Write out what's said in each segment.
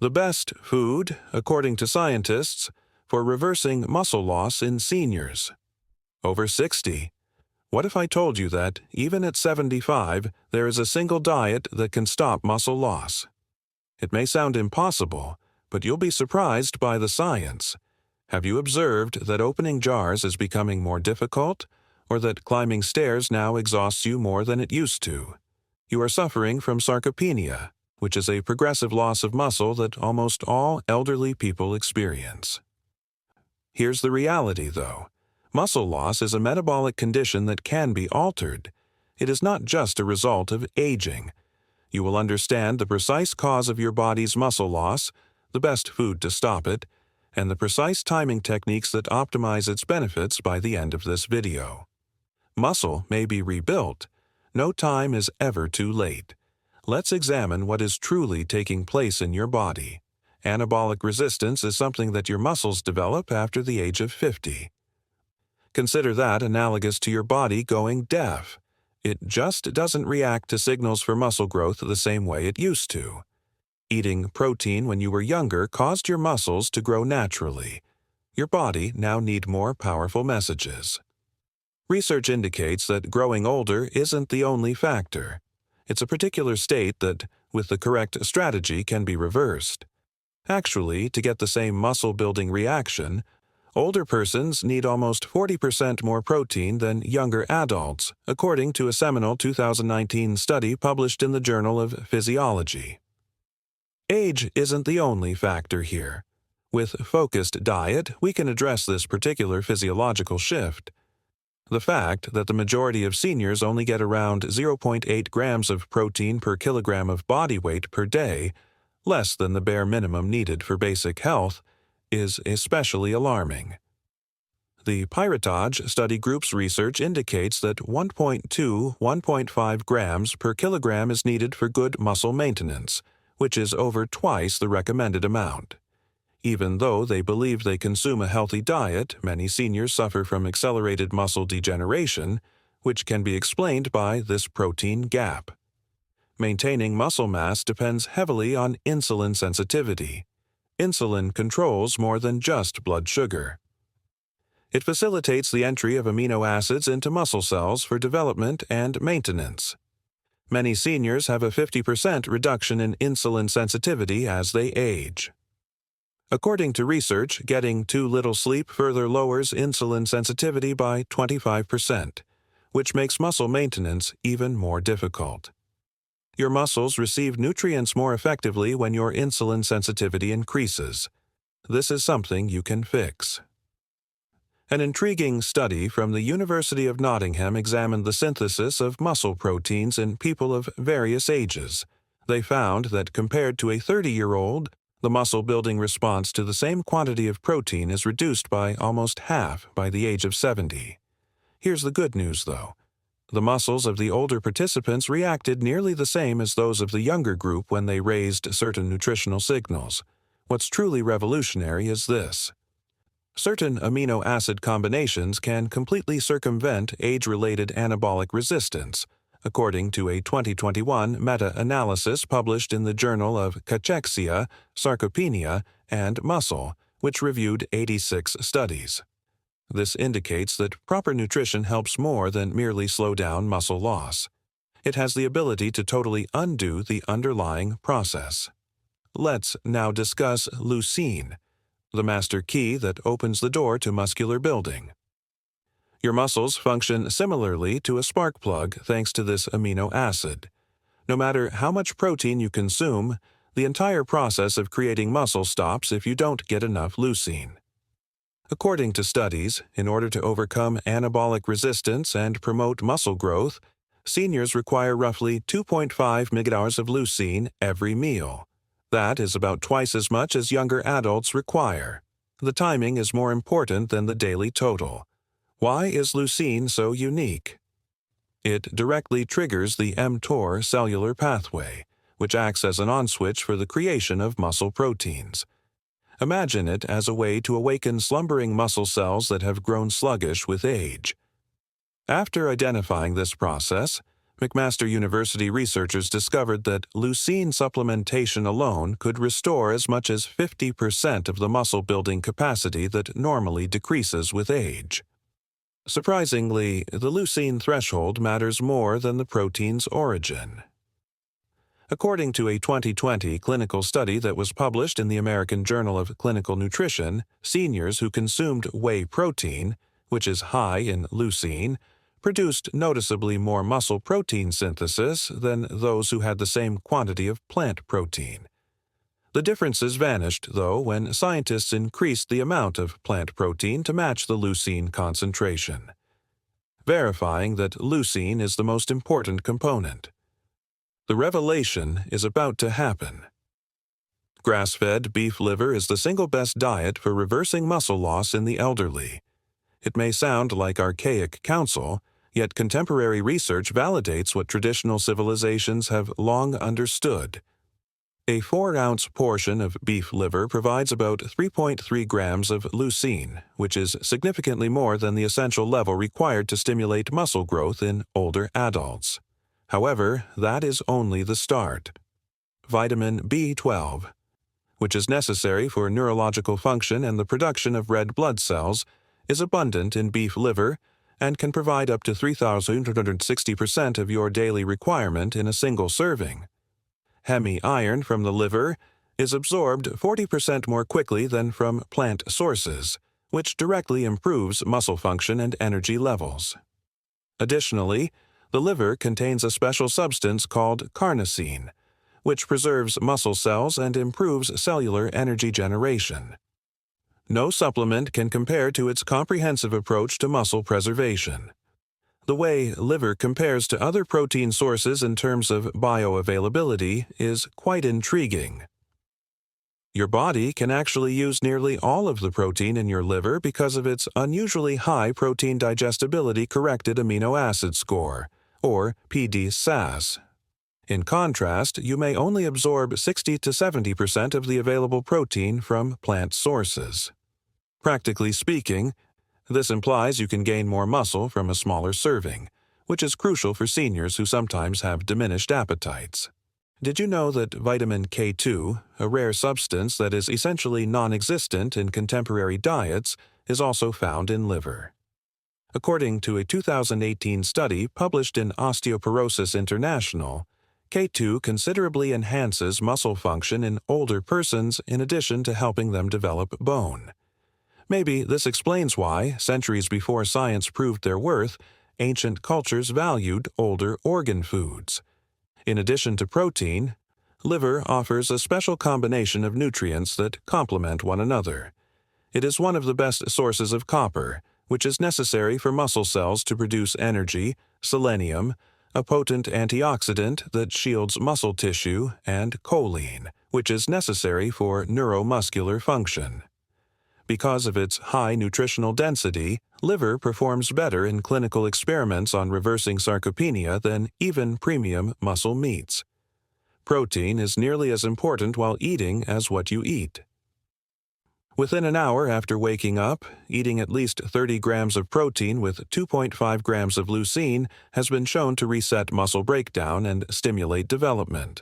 The best food, according to scientists, for reversing muscle loss in seniors. Over 60. What if I told you that, even at 75, there is a single diet that can stop muscle loss? It may sound impossible, but you'll be surprised by the science. Have you observed that opening jars is becoming more difficult, or that climbing stairs now exhausts you more than it used to? You are suffering from sarcopenia, which is a progressive loss of muscle that almost all elderly people experience. Here's the reality, though. Muscle loss is a metabolic condition that can be altered. It is not just a result of aging. You will understand the precise cause of your body's muscle loss, the best food to stop it, and the precise timing techniques that optimize its benefits by the end of this video. Muscle may be rebuilt. No time is ever too late. Let's examine what is truly taking place in your body. Anabolic resistance is something that your muscles develop after the age of 50. Consider that analogous to your body going deaf. It just doesn't react to signals for muscle growth the same way it used to. Eating protein when you were younger caused your muscles to grow naturally. Your body now needs more powerful messages. Research indicates that growing older isn't the only factor. It's a particular state that, with the correct strategy, can be reversed. Actually, to get the same muscle-building reaction, older persons need almost 40% more protein than younger adults, according to a seminal 2019 study published in the Journal of Physiology. Age isn't the only factor here. With focused diet, we can address this particular physiological shift. The fact that the majority of seniors only get around 0.8 grams of protein per kilogram of body weight per day, less than the bare minimum needed for basic health, is especially alarming. The Piratage Study Group's research indicates that 1.2–1.5 grams per kilogram is needed for good muscle maintenance, which is over twice the recommended amount. Even though they believe they consume a healthy diet, many seniors suffer from accelerated muscle degeneration, which can be explained by this protein gap. Maintaining muscle mass depends heavily on insulin sensitivity. Insulin controls more than just blood sugar. It facilitates the entry of amino acids into muscle cells for development and maintenance. Many seniors have a 50% reduction in insulin sensitivity as they age. According to research, getting too little sleep further lowers insulin sensitivity by 25%, which makes muscle maintenance even more difficult. Your muscles receive nutrients more effectively when your insulin sensitivity increases. This is something you can fix. An intriguing study from the University of Nottingham examined the synthesis of muscle proteins in people of various ages. They found that compared to a 30-year-old, the muscle-building response to the same quantity of protein is reduced by almost half by the age of 70. Here's the good news, though. The muscles of the older participants reacted nearly the same as those of the younger group when they raised certain nutritional signals. What's truly revolutionary is this. Certain amino acid combinations can completely circumvent age-related anabolic resistance, according to a 2021 meta-analysis published in the Journal of Cachexia, Sarcopenia, and Muscle, which reviewed 86 studies. This indicates that proper nutrition helps more than merely slow down muscle loss. It has the ability to totally undo the underlying process. Let's now discuss leucine, the master key that opens the door to muscular building. Your muscles function similarly to a spark plug thanks to this amino acid. No matter how much protein you consume, the entire process of creating muscle stops if you don't get enough leucine. According to studies, in order to overcome anabolic resistance and promote muscle growth, seniors require roughly 2.5 mg of leucine every meal. That is about twice as much as younger adults require. The timing is more important than the daily total. Why is leucine so unique? It directly triggers the mTOR cellular pathway, which acts as an on-switch for the creation of muscle proteins. Imagine it as a way to awaken slumbering muscle cells that have grown sluggish with age. After identifying this process, McMaster University researchers discovered that leucine supplementation alone could restore as much as 50% of the muscle-building capacity that normally decreases with age. Surprisingly, the leucine threshold matters more than the protein's origin. According to a 2020 clinical study that was published in the American Journal of Clinical Nutrition, seniors who consumed whey protein, which is high in leucine, produced noticeably more muscle protein synthesis than those who had the same quantity of plant protein. The differences vanished, though, when scientists increased the amount of plant protein to match the leucine concentration, verifying that leucine is the most important component. The revelation is about to happen. Grass-fed beef liver is the single best diet for reversing muscle loss in the elderly. It may sound like archaic counsel, yet contemporary research validates what traditional civilizations have long understood. A 4-ounce portion of beef liver provides about 3.3 grams of leucine, which is significantly more than the essential level required to stimulate muscle growth in older adults. However, that is only the start. Vitamin B12, which is necessary for neurological function and the production of red blood cells, is abundant in beef liver and can provide up to 3,260% of your daily requirement in a single serving. Hemi-iron from the liver is absorbed 40% more quickly than from plant sources, which directly improves muscle function and energy levels. Additionally, the liver contains a special substance called carnosine, which preserves muscle cells and improves cellular energy generation. No supplement can compare to its comprehensive approach to muscle preservation. The way liver compares to other protein sources in terms of bioavailability is quite intriguing. Your body can actually use nearly all of the protein in your liver because of its unusually high protein digestibility corrected amino acid score, or PD-SAS. In contrast, you may only absorb 60 to 70% of the available protein from plant sources. Practically speaking, this implies you can gain more muscle from a smaller serving, which is crucial for seniors who sometimes have diminished appetites. Did you know that vitamin K2, a rare substance that is essentially non-existent in contemporary diets, is also found in liver? According to a 2018 study published in Osteoporosis International, K2 considerably enhances muscle function in older persons in addition to helping them develop bone. Maybe this explains why, centuries before science proved their worth, ancient cultures valued older organ foods. In addition to protein, liver offers a special combination of nutrients that complement one another. It is one of the best sources of copper, which is necessary for muscle cells to produce energy, selenium, a potent antioxidant that shields muscle tissue, and choline, which is necessary for neuromuscular function. Because of its high nutritional density, liver performs better in clinical experiments on reversing sarcopenia than even premium muscle meats. Protein is nearly as important while eating as what you eat. Within an hour after waking up, eating at least 30 grams of protein with 2.5 grams of leucine has been shown to reset muscle breakdown and stimulate development.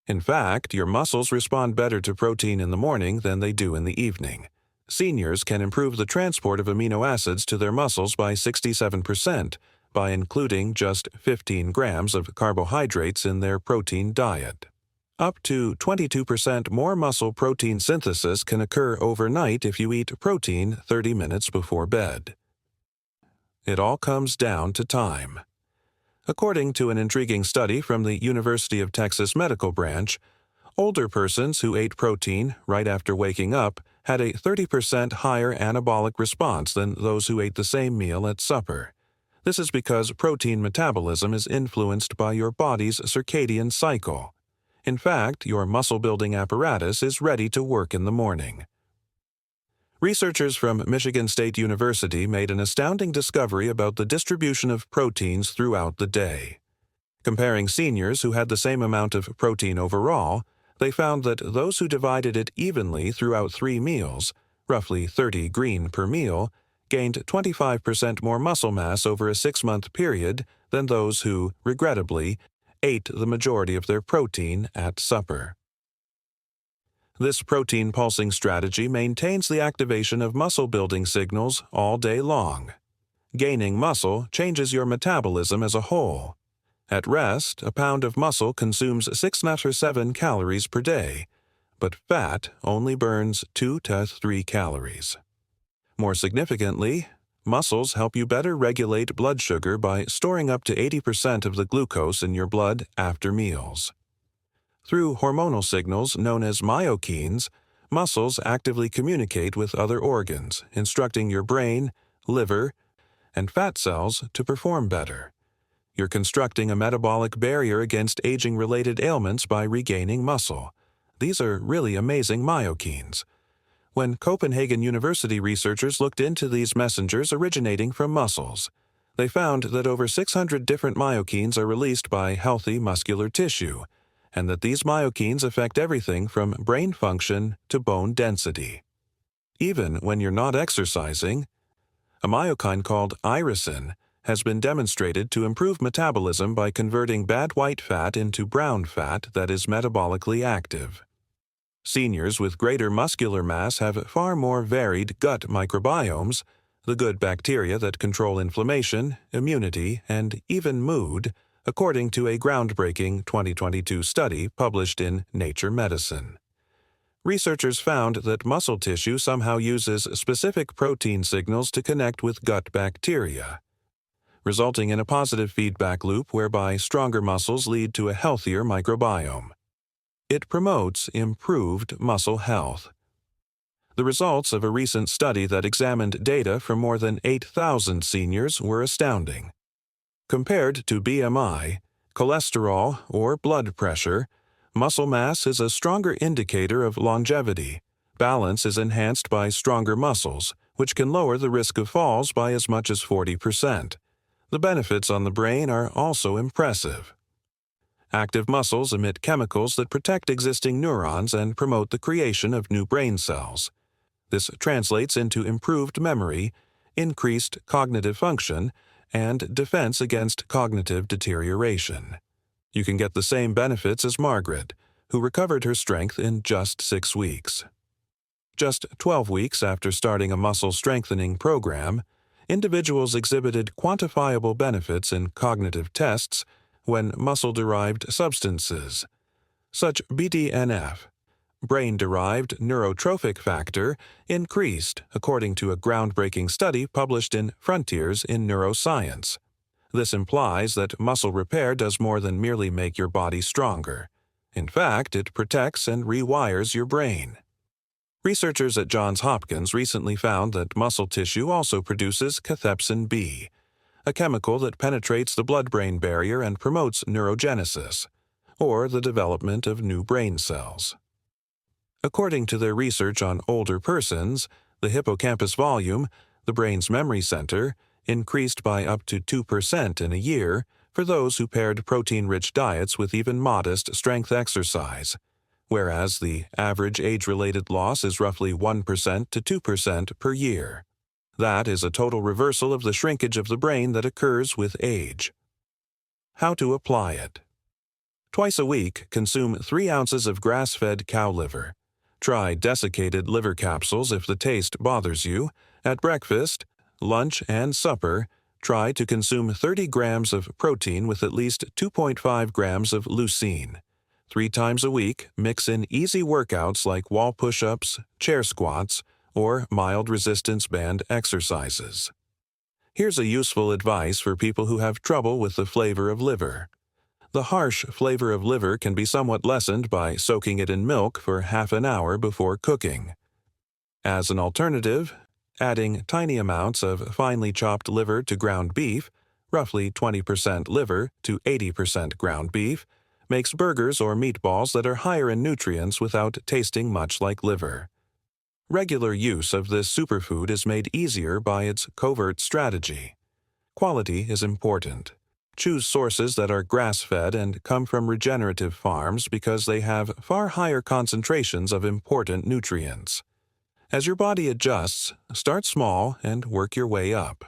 In fact, your muscles respond better to protein in the morning than they do in the evening. Seniors can improve the transport of amino acids to their muscles by 67% by including just 15 grams of carbohydrates in their protein diet. Up to 22% more muscle protein synthesis can occur overnight if you eat protein 30 minutes before bed. It all comes down to time. According to an intriguing study from the University of Texas Medical Branch, older persons who ate protein right after waking up had a 30% higher anabolic response than those who ate the same meal at supper. This is because protein metabolism is influenced by your body's circadian cycle. In fact, your muscle-building apparatus is ready to work in the morning. Researchers from Michigan State University made an astounding discovery about the distribution of proteins throughout the day. Comparing seniors who had the same amount of protein overall, they found that those who divided it evenly throughout 3 meals, roughly 30 green per meal, gained 25% more muscle mass over a 6-month period than those who, regrettably, ate the majority of their protein at supper. This protein pulsing strategy maintains the activation of muscle-building signals all day long. Gaining muscle changes your metabolism as a whole. At rest, a pound of muscle consumes 6 or 7 calories per day, but fat only burns 2 to 3 calories. More significantly, muscles help you better regulate blood sugar by storing up to 80% of the glucose in your blood after meals. Through hormonal signals known as myokines, muscles actively communicate with other organs, instructing your brain, liver, and fat cells to perform better. You're constructing a metabolic barrier against aging-related ailments by regaining muscle. These are really amazing myokines. When Copenhagen University researchers looked into these messengers originating from muscles, they found that over 600 different myokines are released by healthy muscular tissue, and that these myokines affect everything from brain function to bone density. Even when you're not exercising, a myokine called irisin has been demonstrated to improve metabolism by converting bad white fat into brown fat that is metabolically active. Seniors with greater muscular mass have far more varied gut microbiomes, the good bacteria that control inflammation, immunity, and even mood, according to a groundbreaking 2022 study published in Nature Medicine. Researchers found that muscle tissue somehow uses specific protein signals to connect with gut bacteria, resulting in a positive feedback loop whereby stronger muscles lead to a healthier microbiome. It promotes improved muscle health. The results of a recent study that examined data from more than 8,000 seniors were astounding. Compared to BMI, cholesterol, or blood pressure, muscle mass is a stronger indicator of longevity. Balance is enhanced by stronger muscles, which can lower the risk of falls by as much as 40%. The benefits on the brain are also impressive. Active muscles emit chemicals that protect existing neurons and promote the creation of new brain cells. This translates into improved memory, increased cognitive function, and defense against cognitive deterioration. You can get the same benefits as Margaret, who recovered her strength in just 6 weeks. Just 12 weeks after starting a muscle strengthening program, individuals exhibited quantifiable benefits in cognitive tests when muscle-derived substances, such BDNF, brain-derived neurotrophic factor, increased, according to a groundbreaking study published in Frontiers in Neuroscience. This implies that muscle repair does more than merely make your body stronger. In fact, it protects and rewires your brain. Researchers at Johns Hopkins recently found that muscle tissue also produces cathepsin B, a chemical that penetrates the blood-brain barrier and promotes neurogenesis, or the development of new brain cells. According to their research on older persons, the hippocampus volume, the brain's memory center, increased by up to 2% in a year for those who paired protein-rich diets with even modest strength exercise, whereas the average age-related loss is roughly 1% to 2% per year. That is a total reversal of the shrinkage of the brain that occurs with age. How to apply it? Twice a week, consume 3 ounces of grass-fed cow liver. Try desiccated liver capsules if the taste bothers you. At breakfast, lunch, and supper, try to consume 30 grams of protein with at least 2.5 grams of leucine. 3 times a week, mix in easy workouts like wall push-ups, chair squats, or mild resistance band exercises. Here's a useful advice for people who have trouble with the flavor of liver. The harsh flavor of liver can be somewhat lessened by soaking it in milk for half an hour before cooking. As an alternative, adding tiny amounts of finely chopped liver to ground beef, roughly 20% liver to 80% ground beef, makes burgers or meatballs that are higher in nutrients without tasting much like liver. Regular use of this superfood is made easier by its covert strategy. Quality is important. Choose sources that are grass-fed and come from regenerative farms because they have far higher concentrations of important nutrients. As your body adjusts, start small and work your way up.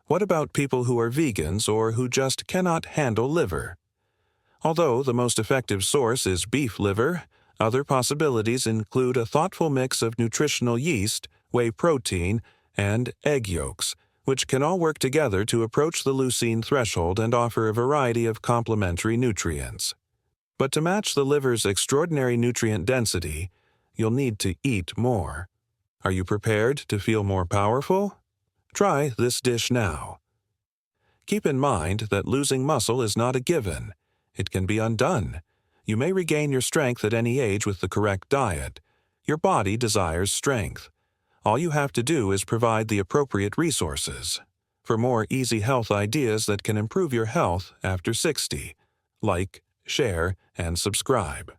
What about people who are vegans or who just cannot handle liver? Although the most effective source is beef liver, other possibilities include a thoughtful mix of nutritional yeast, whey protein, and egg yolks, which can all work together to approach the leucine threshold and offer a variety of complementary nutrients. But to match the liver's extraordinary nutrient density, you'll need to eat more. Are you prepared to feel more powerful? Try this dish now. Keep in mind that losing muscle is not a given. It can be undone. You may regain your strength at any age with the correct diet. Your body desires strength. All you have to do is provide the appropriate resources. For more easy health ideas that can improve your health after 60, like, share, and subscribe.